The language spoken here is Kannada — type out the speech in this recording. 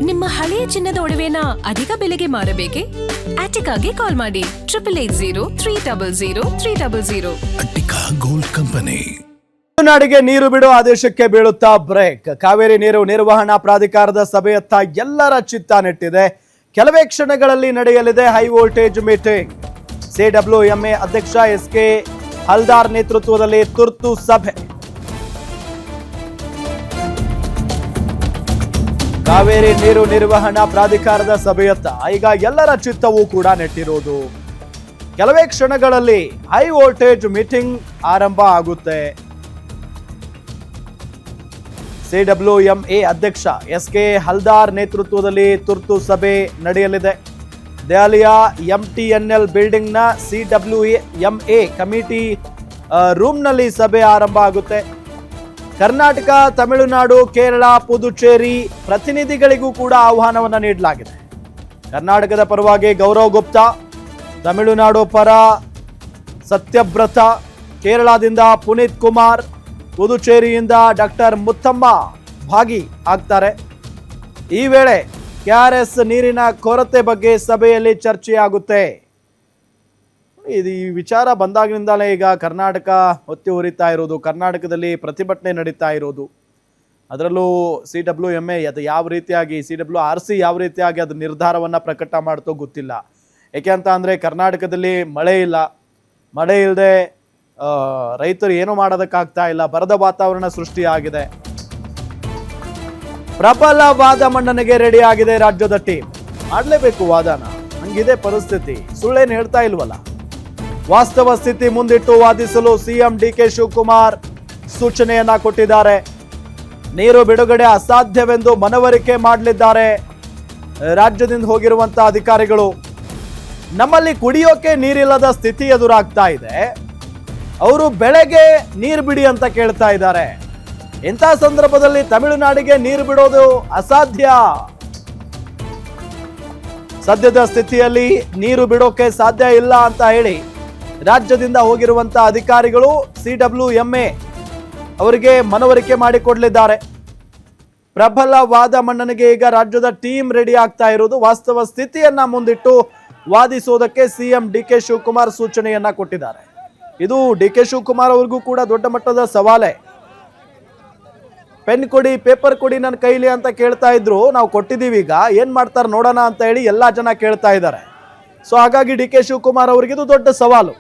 ನಿಮ್ಮ ಹಳೆಯ ಚಿನ್ನದ ಒಡವೆನ ಅಧಿಕ ಬೆಲೆಗೆ ಮಾರಬೇಕೆ? ಆಟಿಕಾಗೆ ಕಾಲ್ ಮಾಡಿ 8880 ಅಟ್ಟಿಕಾ ಗೋಲ್ಡ್ ಕಂಪನಿ. ತಮಿಳುನಾಡಿಗೆ ನೀರು ಬಿಡೋ ಆದೇಶಕ್ಕೆ ಬೀಳುತ್ತಾ ಬ್ರೇಕ್. ಕಾವೇರಿ ನೀರು ನಿರ್ವಹಣಾ ಪ್ರಾಧಿಕಾರದ ಸಭೆಯತ್ತ ಎಲ್ಲರ ಚಿತ್ತ ನೆಟ್ಟಿದೆ. ಕೆಲವೇ ಕ್ಷಣಗಳಲ್ಲಿ ನಡೆಯಲಿದೆ ಹೈ ವೋಲ್ಟೇಜ್ ಮೀಟಿಂಗ್. ಸಿಡಬ್ಲ್ಯೂಎಂಎ ಅಧ್ಯಕ್ಷ ಎಸ್.ಕೆ. ಹಲ್ದಾರ್ ನೇತೃತ್ವದಲ್ಲಿ ತುರ್ತು ಸಭೆ. ಕಾವೇರಿ ನೀರು ನಿರ್ವಹಣಾ ಪ್ರಾಧಿಕಾರದ ಸಭೆಯತ್ತ ಈಗ ಎಲ್ಲರ ಚಿತ್ತವೂ ಕೂಡ ನೆಟ್ಟಿರೋದು. ಕೆಲವೇ ಕ್ಷಣಗಳಲ್ಲಿ ಹೈ ವೋಲ್ಟೇಜ್ ಮೀಟಿಂಗ್ ಆರಂಭ ಆಗುತ್ತೆ. ಸಿಡಬ್ಲ್ಯೂಎಂಎ ಅಧ್ಯಕ್ಷ ಎಸ್.ಕೆ. ಹಲ್ದಾರ್ ನೇತೃತ್ವದಲ್ಲಿ ತುರ್ತು ಸಭೆ ನಡೆಯಲಿದೆ. ದೆಹಲಿಯ ಎಂಟಿಎನ್ಎಲ್ ಬಿಲ್ಡಿಂಗ್ನ ಸಿಡಬ್ಲ್ಯೂಎಂಎ ಕಮಿಟಿ ರೂಮ್ನಲ್ಲಿ ಸಭೆ ಆರಂಭ ಆಗುತ್ತೆ. ಕರ್ನಾಟಕ, ತಮಿಳುನಾಡು, ಕೇರಳ, ಪುದುಚೇರಿ ಪ್ರತಿನಿಧಿಗಳಿಗೂ ಕೂಡ ಆಹ್ವಾನವನ್ನು ನೀಡಲಾಗಿದೆ. ಕರ್ನಾಟಕದ ಪರವಾಗಿ ಗೌರವ್ ಗುಪ್ತಾ, ತಮಿಳುನಾಡು ಪರ ಸತ್ಯಬ್ರತ, ಕೇರಳದಿಂದ ಪುನೀತ್ ಕುಮಾರ್, ಪುದುಚೇರಿಯಿಂದ ಡಾಕ್ಟರ್ ಮುತ್ತಮ್ಮ ಭಾಗಿ ಆಗ್ತಾರೆ. ಈ ವೇಳೆ ಕೆಆರ್ಎಸ್ ನೀರಿನ ಕೊರತೆ ಬಗ್ಗೆ ಸಭೆಯಲ್ಲಿ ಚರ್ಚೆಯಾಗುತ್ತೆ. ಇದು ಈ ವಿಚಾರ ಬಂದಾಗಿನಿಂದಲೇ ಈಗ ಕರ್ನಾಟಕ ಹೊತ್ತಿ ಉರಿತಾ ಇರೋದು, ಕರ್ನಾಟಕದಲ್ಲಿ ಪ್ರತಿಭಟನೆ ನಡೀತಾ ಇರೋದು. ಅದರಲ್ಲೂ ಸಿಡಬ್ಲ್ಯೂಎಂಎ ಅದು ಯಾವ ರೀತಿಯಾಗಿ, CWRC ಯಾವ ರೀತಿಯಾಗಿ ಅದು ನಿರ್ಧಾರವನ್ನು ಪ್ರಕಟ ಮಾಡ್ತೋ ಗೊತ್ತಿಲ್ಲ. ಏಕೆ ಅಂತ ಅಂದರೆ ಕರ್ನಾಟಕದಲ್ಲಿ ಮಳೆ ಇಲ್ಲ, ಮಳೆ ಇಲ್ಲದೆ ರೈತರು ಏನು ಮಾಡೋದಕ್ಕಾಗ್ತಾ ಇಲ್ಲ, ಬರದ ವಾತಾವರಣ ಸೃಷ್ಟಿಯಾಗಿದೆ. ಪ್ರಬಲ ವಾದ ಮಂಡನೆಗೆ ರೆಡಿ ಆಗಿದೆ ರಾಜ್ಯದ ಟೀಮ್. ಮಾಡಲೇಬೇಕು ವಾದನ, ಹಂಗಿದೆ ಪರಿಸ್ಥಿತಿ, ಸುಳ್ಳೇನು ಹೇಳ್ತಾ ಇಲ್ವಲ್ಲ. ವಾಸ್ತವ ಸ್ಥಿತಿ ಮುಂದಿಟ್ಟು ವಾದಿಸಲು ಸಿಎಂ ಡಿ.ಕೆ. ಶಿವಕುಮಾರ್ ಸೂಚನೆಯನ್ನ ಕೊಟ್ಟಿದ್ದಾರೆ. ನೀರು ಬಿಡುಗಡೆ ಅಸಾಧ್ಯವೆಂದು ಮನವರಿಕೆ ಮಾಡಲಿದ್ದಾರೆ ರಾಜ್ಯದಿಂದ ಹೋಗಿರುವಂತಹ ಅಧಿಕಾರಿಗಳು. ನಮ್ಮಲ್ಲಿ ಕುಡಿಯೋಕೆ ನೀರಿಲ್ಲದ ಸ್ಥಿತಿ ಎದುರಾಗ್ತಾ ಇದೆ, ಅವರು ಬೆಳೆಗೆ ನೀರು ಬಿಡಿ ಅಂತ ಕೇಳ್ತಾ ಇದ್ದಾರೆ. ಇಂಥ ಸಂದರ್ಭದಲ್ಲಿ ತಮಿಳುನಾಡಿಗೆ ನೀರು ಬಿಡೋದು ಅಸಾಧ್ಯ. ಸದ್ಯದ ಸ್ಥಿತಿಯಲ್ಲಿ ನೀರು ಬಿಡೋಕೆ ಸಾಧ್ಯ ಇಲ್ಲ ಅಂತ ಹೇಳಿ ರಾಜ್ಯದಿಂದ ಹೋಗಿರುವಂತಹ ಅಧಿಕಾರಿಗಳು ಸಿಡಬ್ಲ್ಯೂಎಂಎ ಅವರಿಗೆ ಮನವರಿಕೆ ಮಾಡಿಕೊಡಲಿದ್ದಾರೆ. ಪ್ರಬಲ ವಾದ ಮನ್ನಣೆಗೆ ಈಗ ರಾಜ್ಯದ ಟೀಮ್ ರೆಡಿ ಆಗ್ತಾ ಇರೋದು. ವಾಸ್ತವ ಸ್ಥಿತಿಯನ್ನ ಮುಂದಿಟ್ಟು ವಾದಿಸೋದಕ್ಕೆ ಸಿಎಂ ಡಿ.ಕೆ. ಶಿವಕುಮಾರ್ ಸೂಚನೆಯನ್ನ ಕೊಟ್ಟಿದ್ದಾರೆ. ಇದು ಡಿ.ಕೆ. ಶಿವಕುಮಾರ್ ಅವ್ರಿಗೂ ಕೂಡ ದೊಡ್ಡ ಮಟ್ಟದ ಸವಾಲೆ. ಪೆನ್ ಕೊಡಿ, ಪೇಪರ್ ಕೊಡಿ ನನ್ನ ಕೈಲಿ ಅಂತ ಕೇಳ್ತಾ ಇದ್ರು, ನಾವು ಕೊಟ್ಟಿದ್ದೀವಿ, ಈಗ ಏನ್ ಮಾಡ್ತಾರೆ ನೋಡೋಣ ಅಂತ ಹೇಳಿ ಎಲ್ಲಾ ಜನ ಕೇಳ್ತಾ ಇದ್ದಾರೆ. ಸೊ ಹಾಗಾಗಿ ಡಿ.ಕೆ. ಶಿವಕುಮಾರ್ ಅವರಿಗೆ ಇದು ದೊಡ್ಡ ಸವಾಲು.